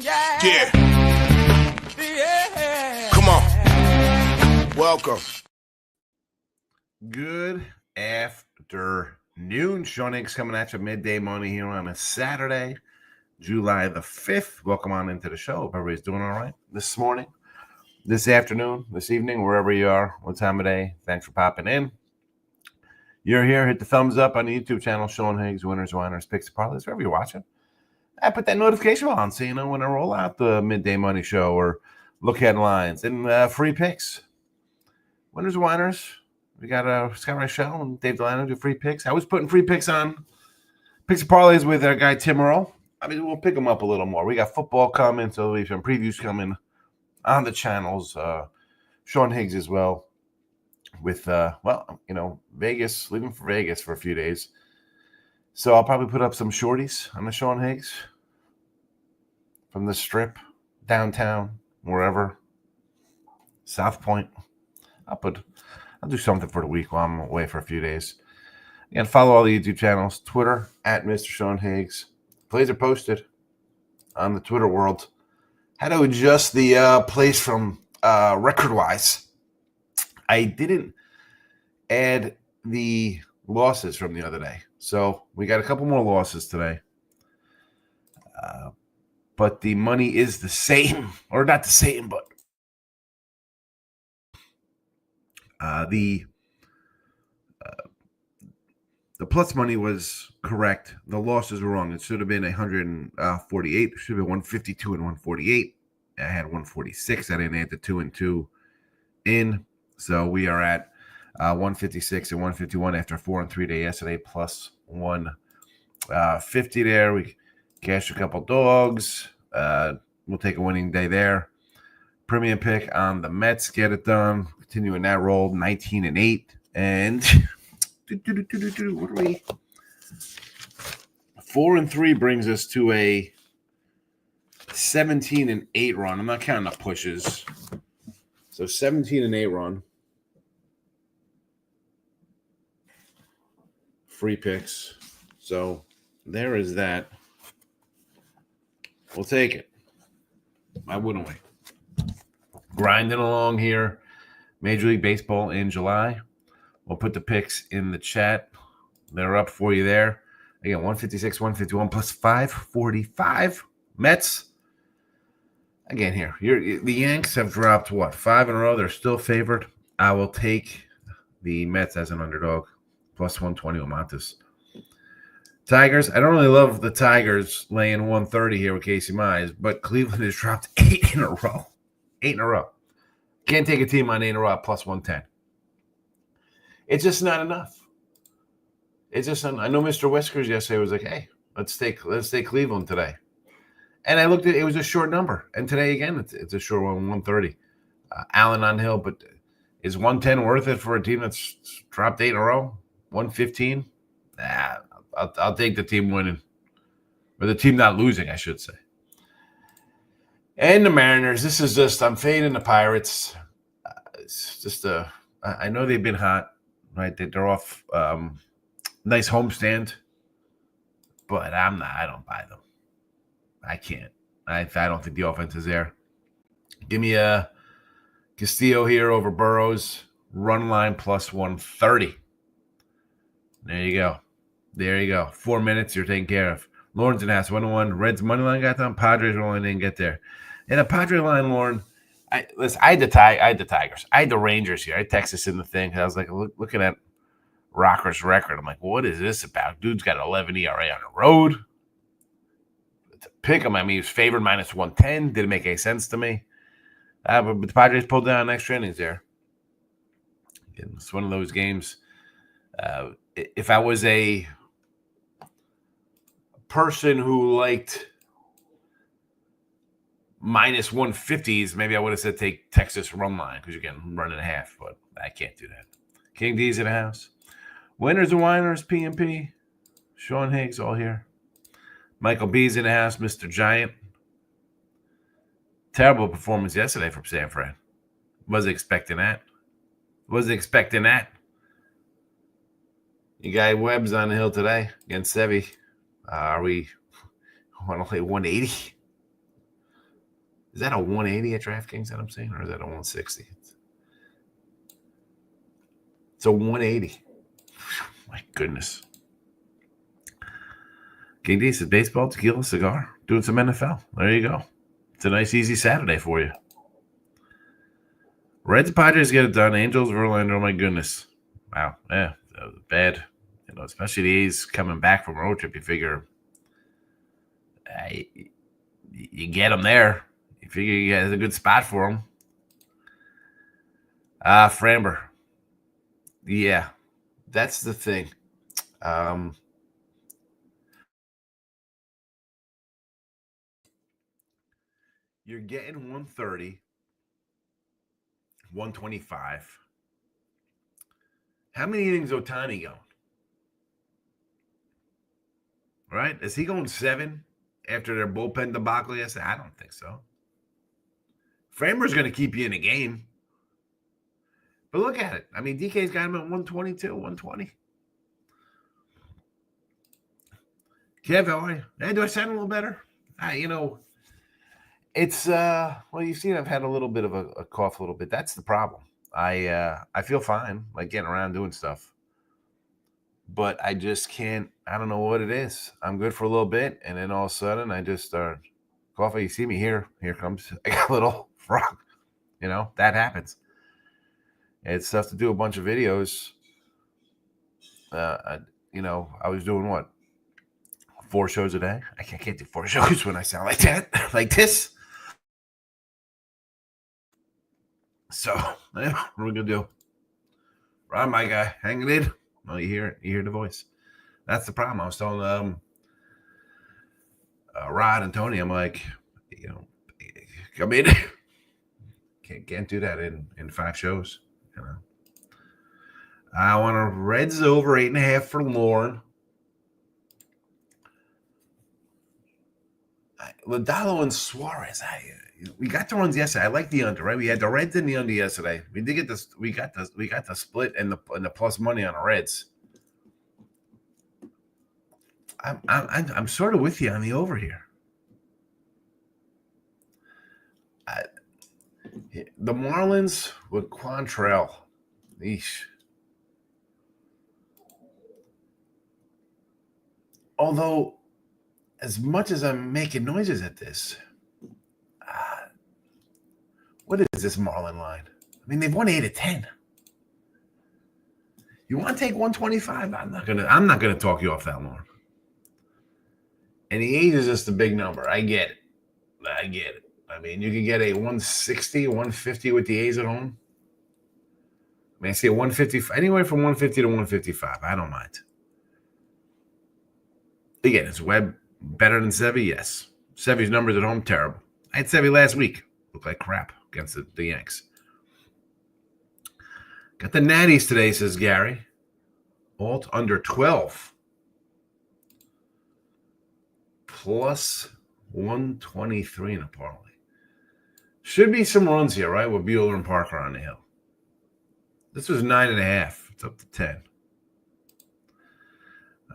Yeah. Come on. Welcome. Good afternoon. Sean Higgs coming at you midday money here on a Saturday, July the 5th. Welcome on into the show. Hope everybody's doing all right this morning, this afternoon, this evening, wherever you are, what time of day. Thanks for popping in. You're here, hit the thumbs up on the YouTube channel, Sean Higgs, Winners, Whiners, Picks, Parlays, wherever you're watching. I put that notification on so you know when I roll out the midday money show or look headlines and free picks. Winners, Whiners. We got Scott Rice Show and Dave Delano do free picks. I was putting free picks on Picks and Parlays with our guy Tim Earl. I mean, we'll pick them up a little more. We got football coming, so we have some previews coming on the channels. Sean Higgs as well with, Vegas, leaving for Vegas for a few days. So I'll probably put up some shorties on the Sean Higgs from the Strip, downtown, wherever, South Point. I'll do something for the week while I'm away for a few days. Again, follow all the YouTube channels. Twitter, at Mr. Sean Higgs. Plays are posted on the Twitter world. How to adjust the plays from record-wise. I didn't add the losses from the other day. So we got a couple more losses today. But the money is the same. Or not the same, but the plus money was correct. The losses were wrong. It should have been 148. It should have been 152 and 148. I had 146. I didn't add the 2 and 2 in. So we are at 156 and 151 after a 4 and 3 day yesterday, plus 150 there. We cashed a couple dogs. We'll take a winning day there. Premium pick on the Mets, get it done. Continuing that roll, 19 and 8. And what are we? 4 and 3 brings us to a 17 and 8 run. I'm not counting the pushes. So 17 and 8 run. Free picks. So there is that. We'll take it. Why wouldn't we? Grinding along here. Major League Baseball in July. We'll put the picks in the chat. They're up for you there. Again, 156, 151 plus 545. Mets. Again here. The Yanks have dropped, 5 in a row. They're still favored. I will take the Mets as an underdog. Plus 120 with Montes. Tigers. I don't really love the Tigers laying 130 here with Casey Mize, but Cleveland has dropped 8 in a row. 8 in a row. Can't take a team on 8 in a row at plus 110. It's just not enough. It's just I know Mr. Whiskers yesterday was like, hey, let's take Cleveland today. And I looked at it, was a short number. And today again, it's a short one, 130. Allen on Hill, but is 110 worth it for a team that's dropped 8 in a row? 115? Nah, I'll take the team winning. Or the team not losing, I should say. And the Mariners, this is just, I'm fading the Pirates. It's just I know they've been hot, right? They're off nice homestand, but I don't buy them. I can't. I don't think the offense is there. Give me a Castillo here over Burrows. Run line plus 130. There you go. 4 minutes, you're taken care of. Lauren's in house 1-1. Reds money line got done. Padres only didn't get there. And the Padre line, Lauren. I had the Tigers. I had the Rangers here. I had Texas in the thing. I was like looking at Rocker's record. I'm like, what is this about? Dude's got 11 ERA on the road. To pick him, I mean, he was favored minus 110. Didn't make any sense to me. But the Padres pulled down extra innings there. It's one of those games. If I was a person who liked minus 150s, maybe I would have said take Texas run line because you're getting run and a half, but I can't do that. King D's in the house. Winners and Whiners, PMP. Sean Higgs all here. Michael B's in the house, Mr. Giant. Terrible performance yesterday from San Fran. Wasn't expecting that. You got Webb's on the hill today against Sevy. Are we want to play 180? Is that a 180 at DraftKings that I'm saying, or is that a 160? It's a 180. My goodness. King D says baseball, tequila, cigar, doing some NFL. There you go. It's a nice, easy Saturday for you. Reds, Padres get it done. Angels, Verlander. Oh my goodness. Wow. Yeah, that was bad. Especially the A's coming back from road trip. You figure you get them there. You figure you get a good spot for them. Framber. Yeah, that's the thing. You're getting 130, 125. How many innings Ohtani going? Right? Is he going 7 after their bullpen debacle yesterday? I don't think so. Framber's going to keep you in the game. But look at it. I mean, DK's got him at 122, 120. Kev, how are you? Hey, do I sound a little better? It's well, you've seen I've had a little bit of a cough a little bit. That's the problem. I feel fine, like getting around doing stuff. But I just can't, I don't know what it is. I'm good for a little bit, and then all of a sudden I just start coughing. You see me here. Here comes I got a little frog. That happens. It's tough to do a bunch of videos. I was doing what? 4 shows a day? I can't do 4 shows when I sound like that, like this. So, what are we going to do? Ron, my guy, hanging in. Well, you hear it. You hear the voice. That's the problem. I was telling Rod and Tony, I'm like, come in. Can't do that in 5 shows. I want a Reds over 8.5 for Lauren. Lodalo and Suarez. We got the runs yesterday. I like the under, right? We had the Reds and the under yesterday. We did get this. We got the split and the plus money on the Reds. I'm sort of with you on the over here. The Marlins with Quantrill. Eesh. Although, as much as I'm making noises at this, what is this Marlin line? I mean, they've won 8 of 10. You want to take 125? I'm not gonna talk you off that long. And the 8 is just a big number. I get it. I mean, you can get a 160, 150 with the A's at home. I mean, I see a 150, anywhere from 150 to 155. I don't mind. Again, is Webb better than Sevy? Yes. Sevy's numbers at home, terrible. I had Sevy last week. Looked like crap against the Yanks. Got the Natties today, says Gary. Alt under 12. Plus 123 in a parlay. Should be some runs here, right? With Bueller and Parker on the hill. This was 9.5. It's up to 10.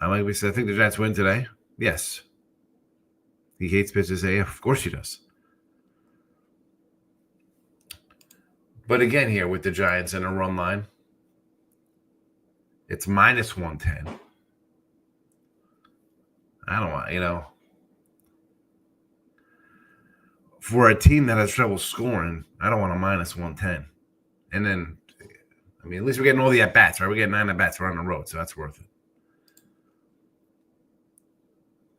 Like we said, I think the Jets win today. Yes. He hates pitches AF. Of course he does. But again, here with the Giants in a run line, it's minus 110. I don't want, for a team that has trouble scoring, I don't want a minus 110. And then, I mean, at least we're getting all the at-bats, right? We're getting 9 at-bats. We're on the road, so that's worth it.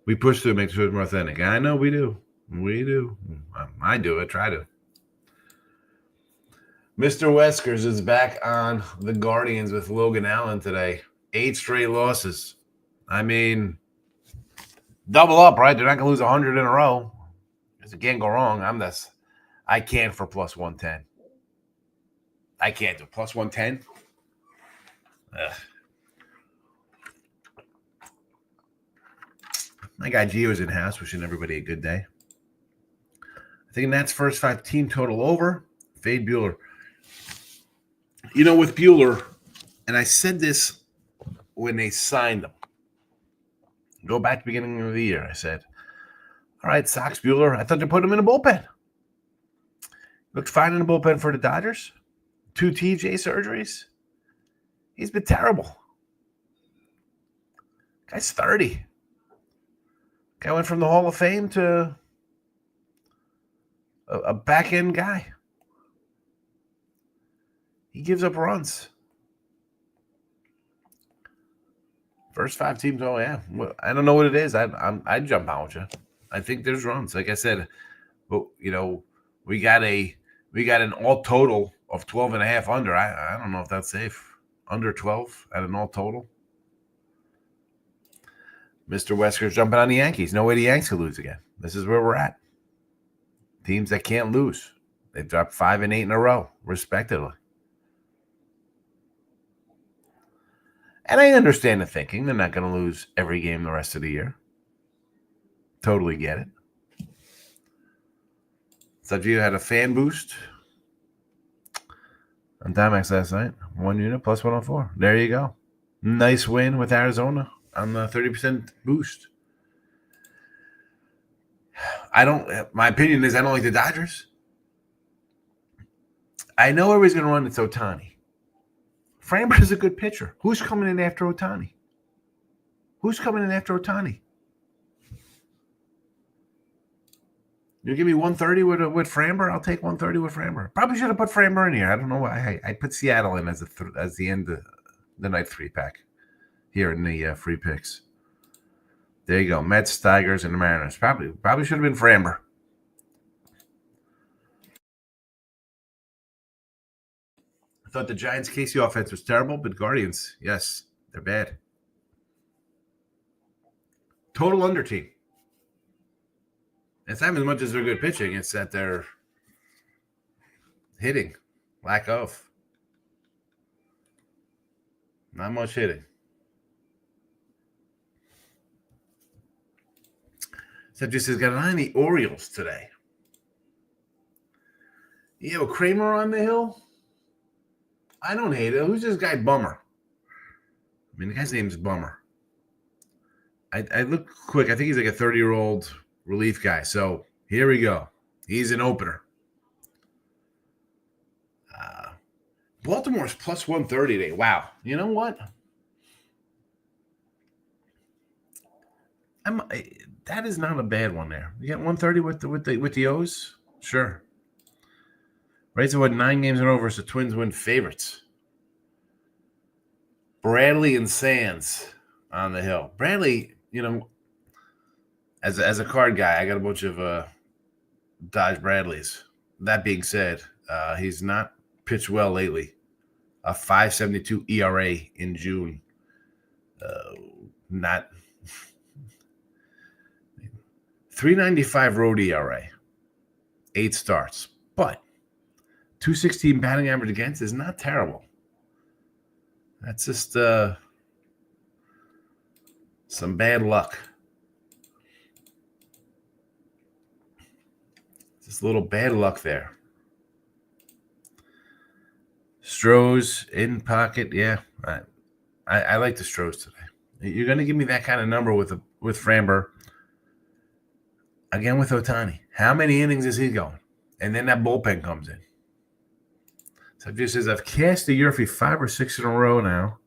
We push through, make sure it's more authentic. I know we do. We do. I do. I try to. Mr. Weskers is back on the Guardians with Logan Allen today. 8 straight losses. I mean, double up, right? They're not going to lose 100 in a row. Because it can't go wrong. I can't for plus 110. I can't do plus 110. Ugh. My guy Gio's in house, wishing everybody a good day. I think that's first 5 team total over. Fade Bueller. With Bueller, and I said this when they signed him. Go back to the beginning of the year. I said, all right, Sox Bueller. I thought they put him in a bullpen. Looked fine in the bullpen for the Dodgers. 2 TJ surgeries. He's been terrible. Guy's 30. Guy went from the Hall of Fame to a back-end guy. He gives up runs. First 5 teams, oh yeah. Well, I don't know what it is. I'd jump out with you. I think there's runs. Like I said, but we got an all total of 12.5 under. I don't know if that's safe. Under 12 at an all total. Mr. Wesker's jumping on the Yankees. No way the Yankees will lose again. This is where we're at. Teams that can't lose. They've dropped 5 and 8 in a row, respectively. And I understand the thinking. They're not going to lose every game the rest of the year. Totally get it. So you had a fan boost on Dimex last night. 1 unit plus 104. There you go. Nice win with Arizona on the 30% boost. My opinion is I don't like the Dodgers. I know everybody's going to run it's Ohtani. Framber's a good pitcher. Who's coming in after Ohtani? You give me 130 with Framber, I'll take 130 with Framber. Probably should have put Framber in here. I don't know why. I put Seattle in as the end of the night 3-pack here in the free picks. There you go. Mets, Tigers, and the Mariners. Probably should have been Framber. I thought the Giants' Casey offense was terrible, but Guardians, yes, they're bad. Total under team. It's not as much as they're good pitching. It's that they're hitting. Lack of. Not much hitting. So just has got an eye on the Orioles today. Kramer on the hill. I don't hate it. Who's this guy, Bummer? I mean, the guy's name is Bummer. I look quick. I think he's like a 30-year-old relief guy. So here we go. He's an opener. Baltimore's plus 130 today. Wow. You know what? That is not a bad one there. You get 130 with the O's? Sure. Right, so 9 games in over, so Twins win favorites. Bradley and Sands on the hill. Bradley, as a card guy, I got a bunch of Dodge Bradleys. That being said, he's not pitched well lately. A 5.72 ERA in June. Not 3.95 road ERA. 8 starts. But 216 batting average against is not terrible. That's just some bad luck. Just a little bad luck there. Strohs in pocket, yeah. I like the Strohs today. You're going to give me that kind of number with Framber. Again with Ohtani. How many innings is he going? And then that bullpen comes in. So it just says I've cast the Yurfie 5 or 6 in a row now.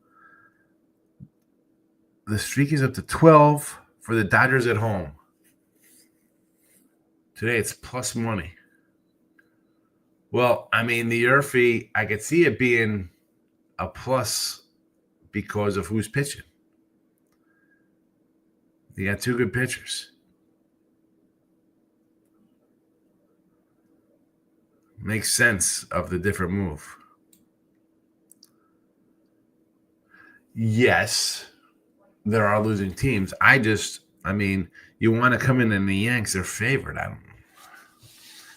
The streak is up to 12 for the Dodgers at home. Today it's plus money. Well, I mean, the Yurfie, I could see it being a plus because of who's pitching. You got 2 good pitchers. Makes sense of the different move. Yes, there are losing teams. You want to come in and the Yanks are favored. I don't know.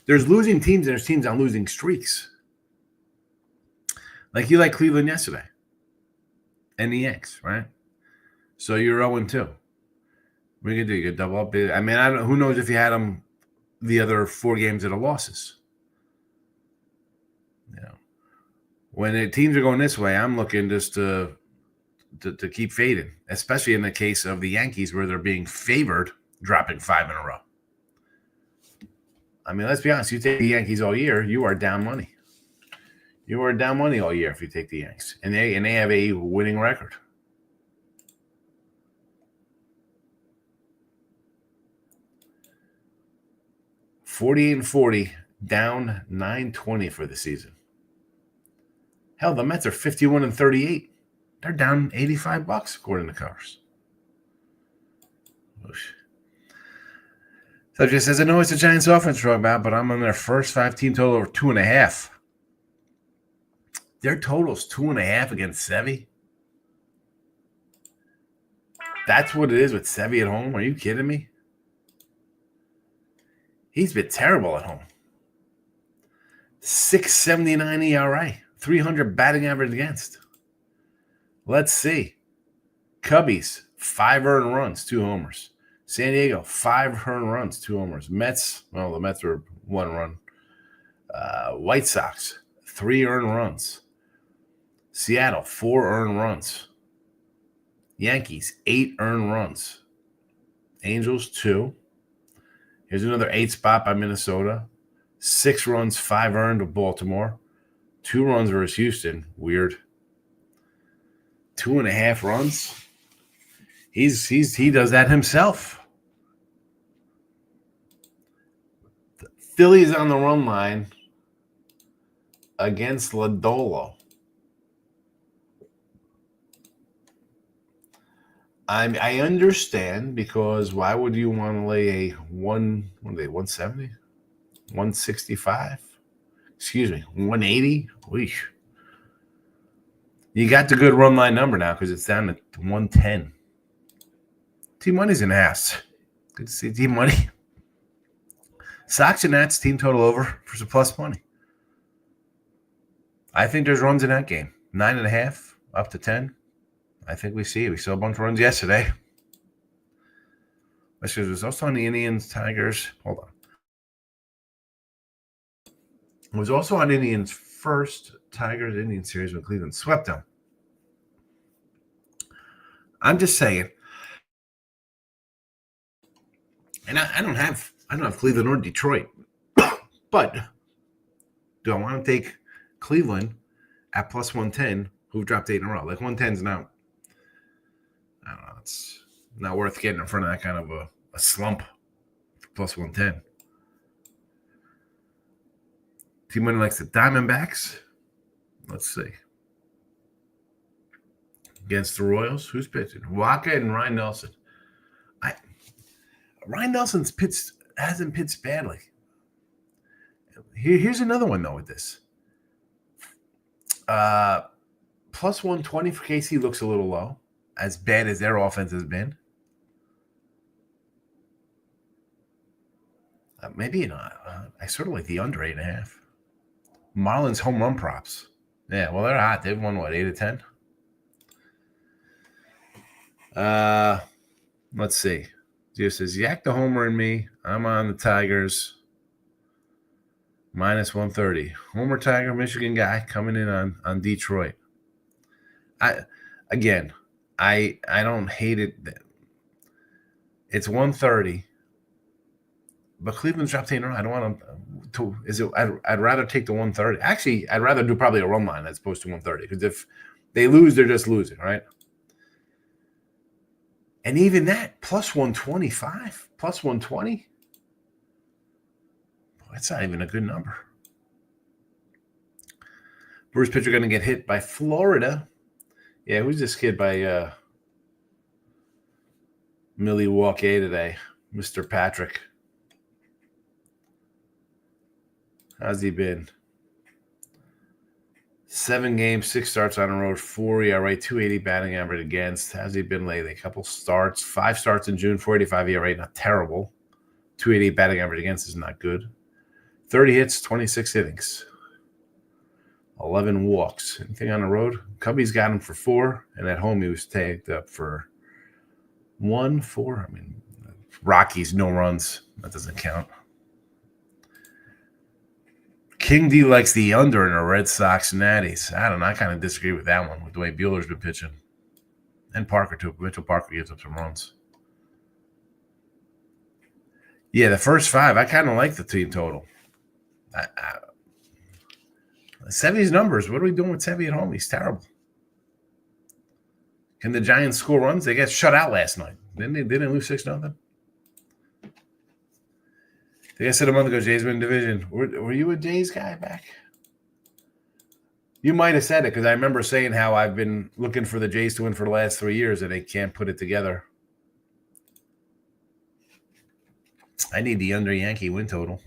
There's losing teams and there's teams on losing streaks. Like you like Cleveland yesterday. And the Yanks, right? So you're 0-2. What are you going to do? You could double up? I don't know. Who knows if you had them the other 4 games that are losses. When the teams are going this way, I'm looking just to keep fading, especially in the case of the Yankees where they're being favored, dropping 5 in a row. I mean, let's be honest. You take the Yankees all year, you are down money. You are down money all year if you take the Yanks, and they have a winning record. $48-40, down $9.20 for the season. Hell, the Mets are 51-38. They're down $85 according to Covers. So just says, I know it's a Giants offense we're about, but I'm on their first 5-team total over 2.5. Their total's 2.5 against Sevy. That's what it is with Sevy at home. Are you kidding me? He's been terrible at home. 6.79 ERA, 300 batting average against. Let's see. Cubbies, 5 earned runs, 2 homers. San Diego, 5 earned runs, 2 homers. Mets, well, the Mets were 1 run. White Sox, 3 earned runs. Seattle, 4 earned runs. Yankees, 8 earned runs. Angels, 2. Here's another 8 spot by Minnesota. 6 runs, 5 earned with Baltimore. 2 runs versus Houston. Weird. 2.5 runs. He does that himself. The Phillies on the run line against Lodolo. I understand, because why would you want to lay a 170? 165? Excuse me, 180? Weesh. You got the good run line number now because it's down to 110. T-Money's an ass. Good to see T-Money. Sox and Nats team total over for some plus money. I think there's runs in that game. 9.5 up to 10. I think we see it. We saw a bunch of runs yesterday. Let's see. There's also on the Indians, Tigers. Hold on. It was also on Indians' first Tigers-Indians series when Cleveland swept them. I'm just saying. And I don't have Cleveland or Detroit. But do I want to take Cleveland at plus 110, who've dropped 8 in a row? Like 110's now, I don't know, it's not worth getting in front of that kind of a slump for plus 110. T-Money likes the Diamondbacks. Let's see. Against the Royals, who's pitching? Waka and Ryan Nelson. Ryan Nelson's hasn't pitched badly. Here's another one, though, with this. Plus 120 for KC looks a little low, as bad as their offense has been. Maybe I sort of like the under 8.5. Marlins home run props. Yeah, well, they're hot. They've won, 8 of 10? Let's see. Gio says, yak the homer in me. I'm on the Tigers. Minus 130. Homer Tiger, Michigan guy coming in on Detroit. I don't hate it. It's 130. But Cleveland's dropped 8 in a row. I don't want to. I'd rather take the 130. Actually, I'd rather do probably a run line as opposed to 130. Because if they lose, they're just losing, right? And even that, plus 125, plus 120. That's not even a good number. Brewers pitcher going to get hit by Florida. Yeah, who's this kid by Milwaukee today? Mr. Patrick. How's he been? 7 games, 6 starts on the road, 4 ERA, 280 batting average against. How's he been lately? A couple starts, 5 starts in June, 485 ERA, not terrible. 280 batting average against is not good. 30 hits, 26 innings. 11 walks. Anything on the road? Cubbies got him for 4, and at home he was tagged up for 4. I mean, Rockies, no runs. That doesn't count. King D likes the under in the Red Sox Natties. I don't know. I kind of disagree with that one, with the way Buehler's been pitching. And Parker, too. Mitchell Parker gives up some runs. Yeah, the first 5, I kind of like the team total. Sevy's numbers. What are we doing with Sevy at home? He's terrible. Can the Giants score runs? They got shut out last night. Didn't they? Didn't they lose 6-0? I think I said a month ago, Jays win division. Were you a Jays guy back? You might have said it because I remember saying how I've been looking for the Jays to win for the last 3 years and they can't put it together. I need the under Yankee win total.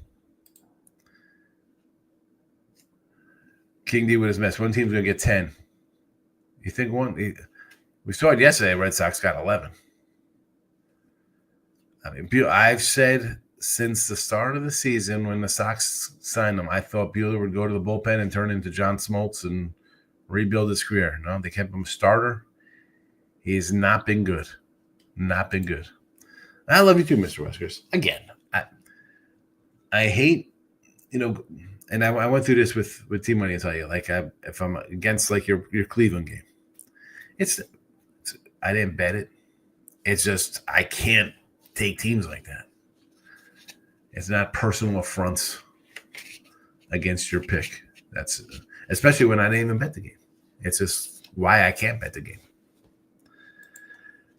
King D with his mess. One team's going to get 10. You think one? We saw it yesterday. Red Sox got 11. I mean, I've said since the start of the season when the Sox signed him, I thought Buehler would go to the bullpen and turn into John Smoltz and rebuild his career. No, they kept him a starter. He's not been good. Not been good. I love you too, Mr. Weskers. Again, I hate, and I went through this with T-Money, I tell you, like if I'm against like your Cleveland game, I didn't bet it. It's just I can't take teams like that. It's not personal affronts against your pick. That's especially when I didn't even bet the game. It's just why I can't bet the game.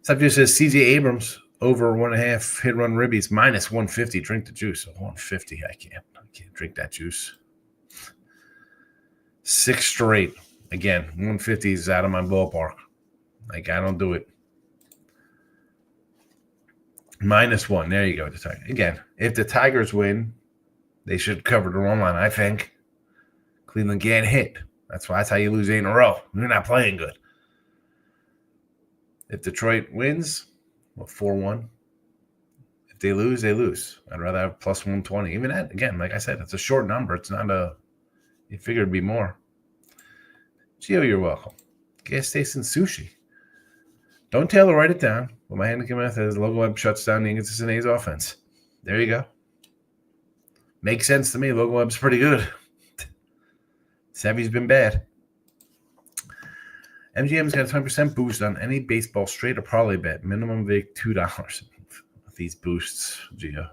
Subject says CJ Abrams over 1.5 hit run ribbies minus 150. Drink the juice. 150. I can't drink that juice. 6 straight. Again, 150 is out of my ballpark. Like I don't do it. -1. There you go. Again, if the Tigers win, they should cover the run line, I think. Cleveland can't hit. That's how you lose 8 in a row. You're not playing good. If Detroit wins, 4-1. If they lose, they lose. I'd rather have +120. Even that, again, like I said, it's a short number. It's not you figure it'd be more. Gio, you're welcome. Gas station sushi. Don't Taylor write it down. Well, my handicap method is Logan Webb shuts down the Cincinnati's offense. There you go. Makes sense to me. Logan Webb's pretty good. Sevy's been bad. MGM's got a 20% boost on any baseball straight or parlay bet. Minimum vig $2. These boosts, Gio.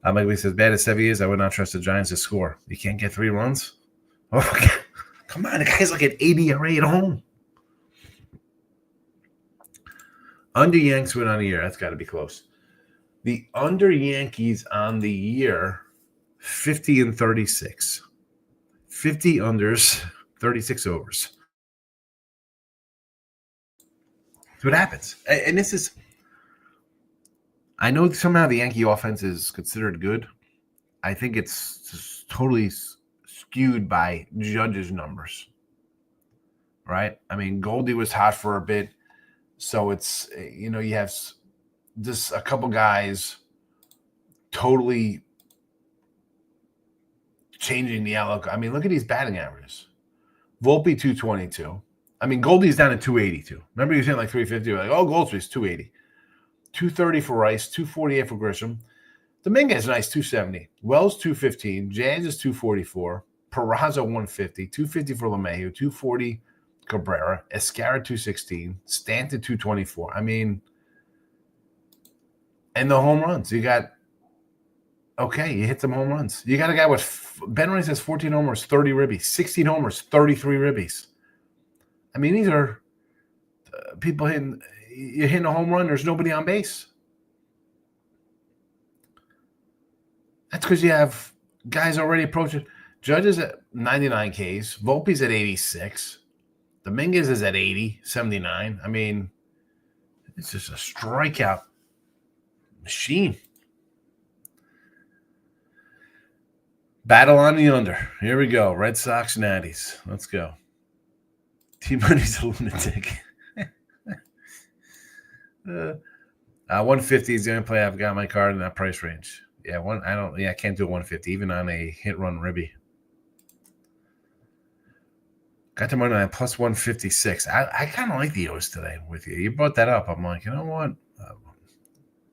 Like we said, as bad as Sevy is, I would not trust the Giants to score. You can't get 3 runs? Oh, come on. The guy's like at 80 or 8 at home. Under Yanks win on the year. That's got to be close. The under Yankees on the year, 50-36. 50 unders, 36 overs. That's what happens. And this is, I know somehow the Yankee offense is considered good. I think it's just totally skewed by Judge's numbers. Right? I mean, Goldie was hot for a bit. So it's, you have just a couple guys totally changing the outlook. I mean, look at these batting averages. Volpe 222. I mean, Goldie's down at 282. Remember you were saying like 350? You're like, oh, Goldsby's 280. 230 for Rice, 248 for Grisham. Dominguez, nice, 270. Wells, 215. Jazz is 244. Peraza, 150. 250 for LeMahieu. 240 Cabrera, Escara 216, Stanton 224. I mean, and the home runs. You got, you hit some home runs. You got a guy with, Ben Rice has 14 homers, 30 ribbies, 16 homers, 33 ribbies. I mean, these are people you're hitting a home run, there's nobody on base. That's because you have guys already approaching. Judge is at 99 Ks, Volpe's at 86. Dominguez is at 80, 79. I mean, it's just a strikeout machine. Battle on the under. Here we go. Red Sox Natties. Let's go. T-Money's a lunatic. 150 is the only play I've got my card in that price range. Yeah, I can't do a 150, even on a hit run ribby. Got the money on plus 156. I kind of like the O's today with you. You brought that up. I'm like, you know what?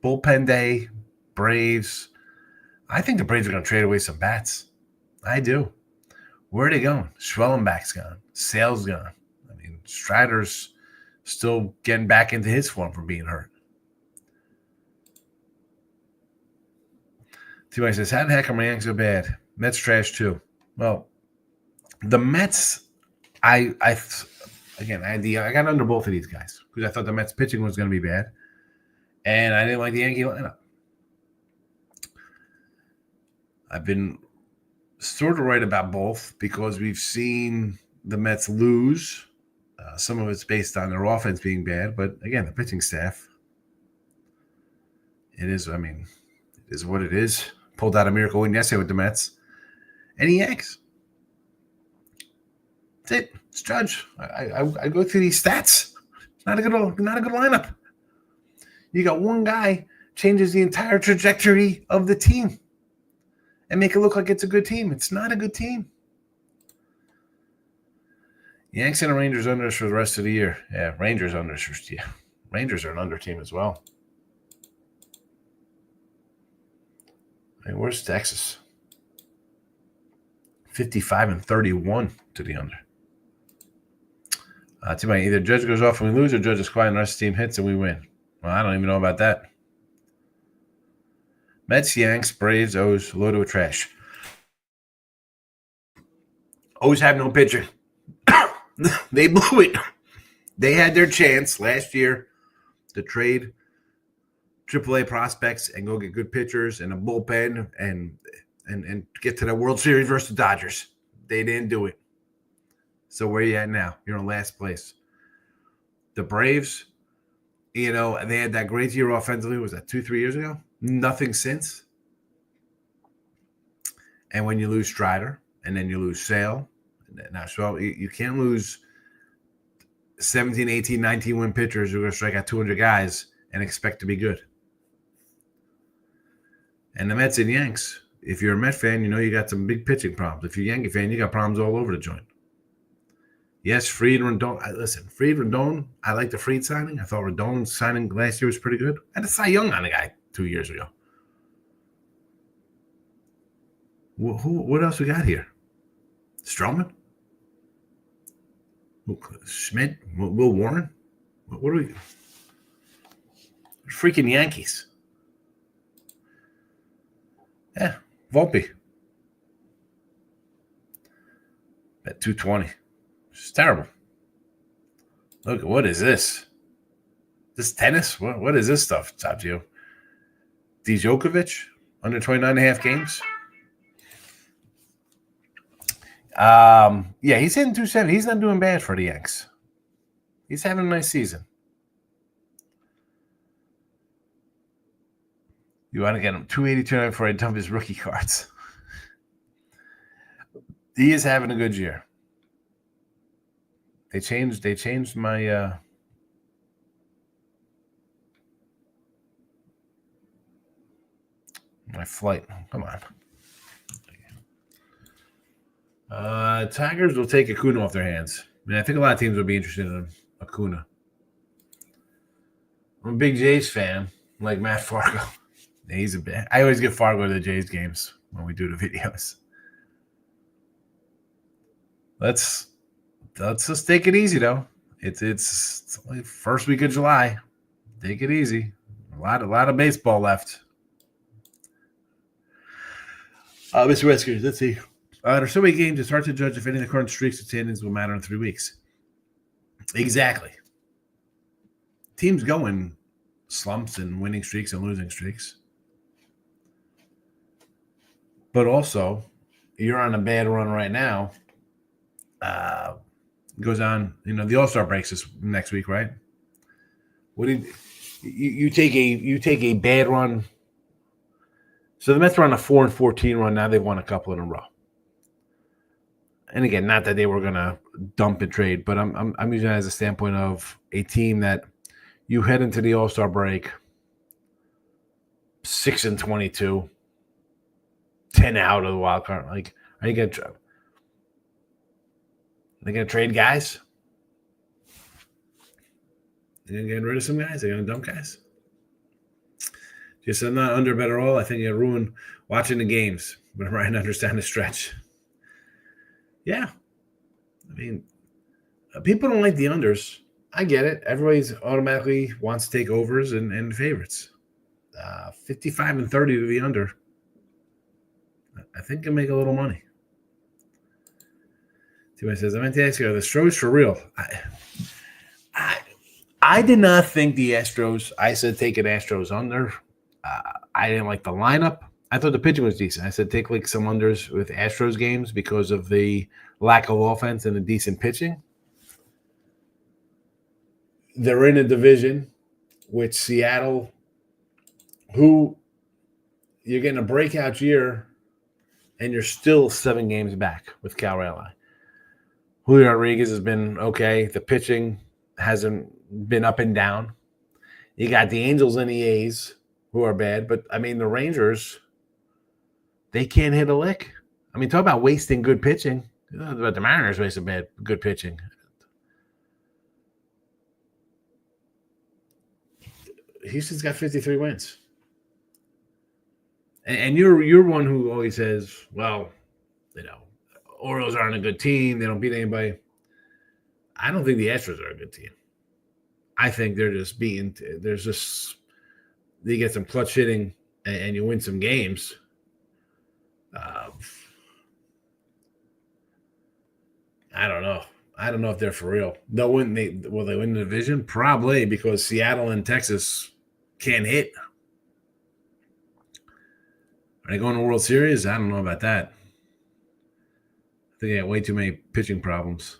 Bullpen day, Braves. I think the Braves are going to trade away some bats. I do. Where are they going? Schwellenbach's gone. Sale's gone. I mean, Strider's still getting back into his form from being hurt. T-Mike says, how the heck are my Yanks so bad? Mets trash too. Well, the Mets, I got under both of these guys because I thought the Mets pitching was going to be bad, and I didn't like the Yankee lineup. I've been sort of right about both because we've seen the Mets lose. Some of it's based on their offense being bad, but again, the pitching staff, it is what it is. Pulled out a miracle win yesterday with the Mets. And the Yanks. That's it. It's Judge. I go through these stats. Not a good lineup. You got one guy changes the entire trajectory of the team and make it look like it's a good team. It's not a good team. Yanks and the Rangers unders for the rest of the year. Yeah, Rangers unders. Yeah, Rangers are an under team as well. Hey, where's Texas? 55-31 to the under. Either Judge goes off and we lose, or Judge is quiet and the rest of the team hits and we win. Well, I don't even know about that. Mets, Yanks, Braves, O's, load of trash. O's have no pitcher. They blew it. They had their chance last year to trade AAA prospects and go get good pitchers and a bullpen and get to the World Series versus the Dodgers. They didn't do it. So where are you at now? You're in last place. The Braves, they had that great year offensively. Was that 2-3 years ago? Nothing since. And when you lose Strider and then you lose Sale, now so you can't lose 17, 18, 19 win pitchers who are going to strike out 200 guys and expect to be good. And the Mets and Yanks, if you're a Met fan, you got some big pitching problems. If you're a Yankee fan, you got problems all over the joint. Yes, Fried and Rendon. Fried, Rendon, I like the Fried signing. I thought Rendon's signing last year was pretty good. I had a Cy Young on the guy 2 years ago. What else we got here? Stroman? Schmidt? Will Warren? What are we? Freaking Yankees. Yeah, Volpe. At 220. It's terrible. Look, what is this? This tennis? What is this stuff, Tapio? Djokovic? Under 29.5 games? Yeah, he's hitting 270. He's not doing bad for the Yanks. He's having a nice season. You want to get him 282 before I dump his rookie cards. He is having a good year. They changed my my flight. Come on. Tigers will take Acuna off their hands. I think a lot of teams will be interested in Acuna. I'm a big Jays fan, like Matt Fargo. He's a bad. I always get Fargo to the Jays games when we do the videos. Let's just take it easy though. It's only first week of July. Take it easy. A lot of baseball left. Mr. Wesker, let's see. There's so many games, it's hard to judge if any of the current streaks and standings will matter in 3 weeks. Exactly. Teams go in slumps and winning streaks and losing streaks. But also, you're on a bad run right now. Goes on, the All-Star breaks this next week, right? What did you take a bad run? So the Mets are on a 4-14 run. Now they've won a couple in a row. And again, not that they were gonna dump and trade, but I'm using it as a standpoint of a team that you head into the All-Star break 6-22, 10 out of the wild card. Like, are you gonna they're gonna trade guys? They're gonna get rid of some guys. They're gonna dump guys. Just I'm not under bet at all. I think it ruined watching the games, but I'm trying to understand the stretch. Yeah. I mean, people don't like the unders. I get it. Everybody's automatically wants to take overs and favorites. 55-30 to the under. I think can make a little money. Somebody says, I meant to ask you, are the Astros for real? I did not think the Astros, I said take an Astros under. I didn't like the lineup. I thought the pitching was decent. I said take like some unders with Astros games because of the lack of offense and the decent pitching. They're in a division with Seattle, who you're getting a breakout year, and you're still 7 games back with Cal Raleigh. Julio Rodriguez has been okay. The pitching hasn't been up and down. You got the Angels and the A's, who are bad. But, I mean, the Rangers, they can't hit a lick. I mean, talk about wasting good pitching. But the Mariners wasted good pitching. Houston's got 53 wins. And you're one who always says, well, Orioles aren't a good team. They don't beat anybody. I don't think the Astros are a good team. I think they're just you get some clutch hitting and you win some games. I don't know. I don't know if they're for real. Will they win the division? Probably, because Seattle and Texas can't hit. Are they going to World Series? I don't know about that. I think they got way too many pitching problems.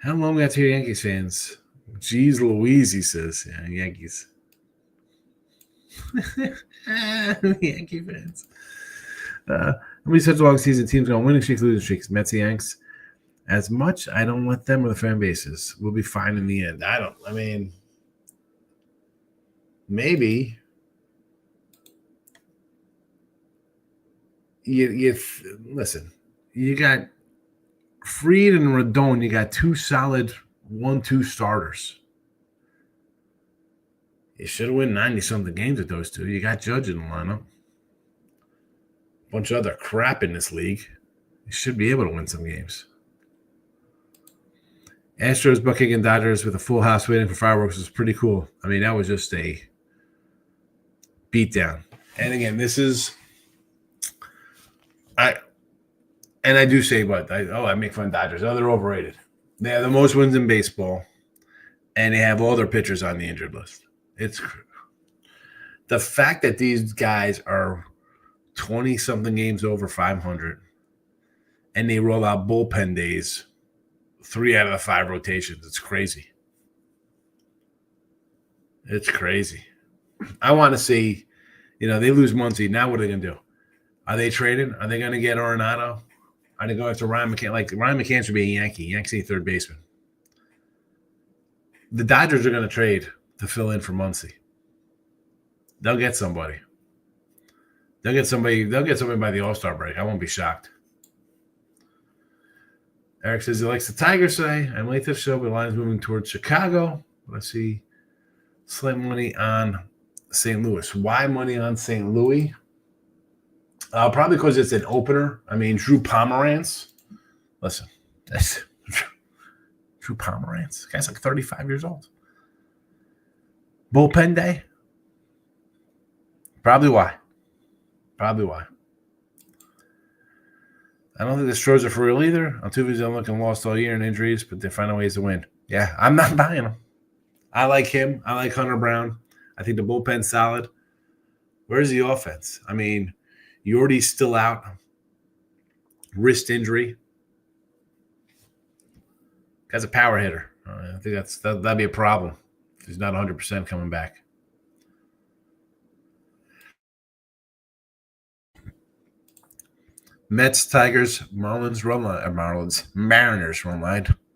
How long we got to hear Yankees fans? Jeez Louise, he says. Yeah, Yankees. Yankee fans. How many such long season teams going winning streaks, losing streaks? Mets, Yanks. As much, I don't let them or the fan bases. We'll be fine in the end. Maybe. Listen, you got Fried and Rodon, you got 2 solid 1-2 starters. You should have won 90-something games with those 2. You got Judge in the lineup. A bunch of other crap in this league. You should be able to win some games. Astros, Bucking, and Dodgers with a full house waiting for fireworks was pretty cool. I mean, that was just a beatdown. And again, this is I do say, I make fun of Dodgers. Oh, they're overrated. They have the most wins in baseball, and they have all their pitchers on the injured list. It's the fact that these guys are 20-something games over 500, and they roll out bullpen days 3 out of the 5 rotations. It's crazy. It's crazy. I want to see, they lose Muncy. Now what are they going to do? Are they trading? Are they going to get Arenado? Are they going after Ryan McCann? Like, Ryan McCann should be a Yankee. Yankees third baseman. The Dodgers are going to trade to fill in for Muncy. They'll get somebody. They'll get somebody by the All-Star break. I won't be shocked. Eric says he likes the Tigers today. I'm late to the show, but the line's moving towards Chicago. Let's see. Slight money on St. Louis. Why money on St. Louis? Probably because it's an opener. I mean, Drew Pomerantz. Listen, that's Drew Pomerantz. Guy's like 35 years old. Bullpen day. Probably why. I don't think the Astros are for real either. Altuve's looking lost all year in injuries, but they're finding ways to win. Yeah, I'm not buying them. I like him. I like Hunter Brown. I think the bullpen's solid. Where's the offense? I mean, Yordi's still out. Wrist injury. Guy's a power hitter. I think that'd be a problem if he's not 100% coming back. Mets, Tigers, Mariners run line.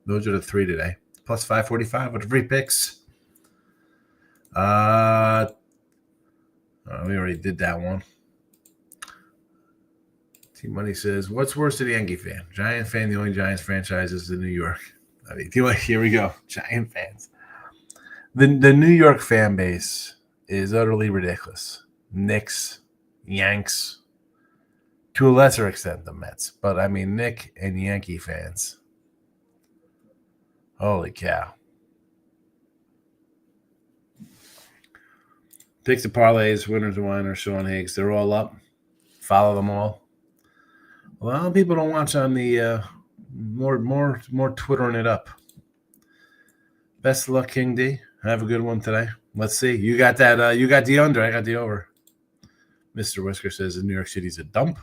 Those are the 3 today. Plus 545 with the free picks. We already did that one. T-Money says, what's worse than a Yankee fan? Giant fan, the only Giants franchise is in New York. I mean, here we go. Giant fans. The New York fan base is utterly ridiculous. Knicks, Yanks, to a lesser extent the Mets. But, I mean, Nick and Yankee fans. Holy cow. Picks and parlays, winners and whiners, Sean Higgs. They're all up. Follow them all. A lot of people don't watch on the more twittering it up. Best of luck, King D. Have a good one today. Let's see. You got that. You got the under. I got the over. Mr. Whisker says New York City's a dump.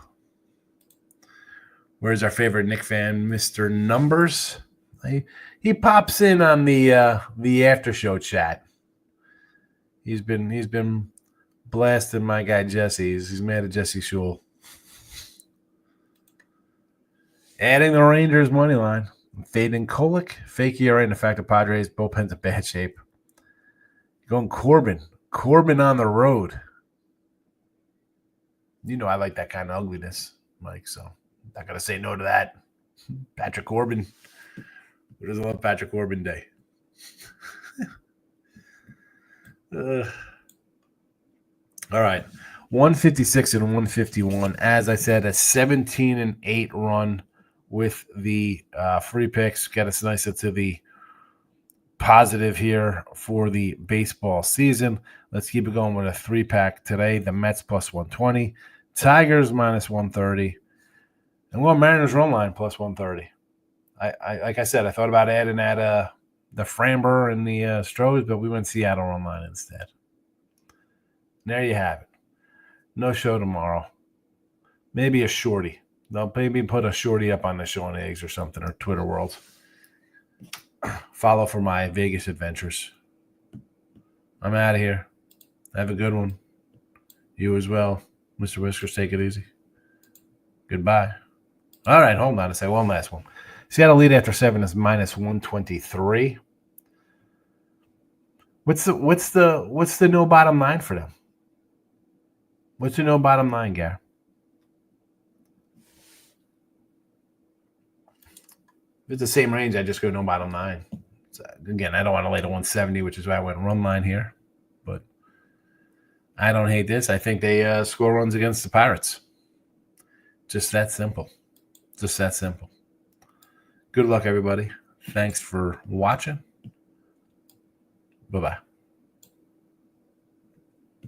Where's our favorite Knick fan, Mr. Numbers? He pops in on the after show chat. He's been blasting my guy Jesse. He's mad at Jesse Shule. Adding the Rangers money line. Fading Kolick, fake ERA, and the fact the Padres bullpen's in bad shape. Going Corbin. Corbin on the road. You know I like that kind of ugliness, Mike, so I'm not going to say no to that. Patrick Corbin. Who doesn't love Patrick Corbin Day? All right. 156 and 151. As I said, a 17-8 run with the free picks. Get us nice into the positive here for the baseball season. Let's keep it going with a 3-pack today. The Mets plus 120. Tigers minus 130. And Mariners run line plus 130. I like I said, I thought about adding that the Framber and the Stros, but we went Seattle run line instead. There you have it. No show tomorrow. Maybe a shorty. They'll maybe put a shorty up on the Sean Eggs or something, or Twitter World. Follow for my Vegas adventures. I'm out of here. Have a good one. You as well. Mr. Whiskers, take it easy. Goodbye. All right, hold on a second. One last one. Seattle lead after 7 is minus 123. What's the no bottom line for them? What's the no bottom line, Gary? If it's the same range, I just go no bottom line. So, again, I don't want to lay to 170, which is why I went run line here. But I don't hate this. I think they score runs against the Pirates. Just that simple. Just that simple. Good luck, everybody. Thanks for watching. Bye-bye.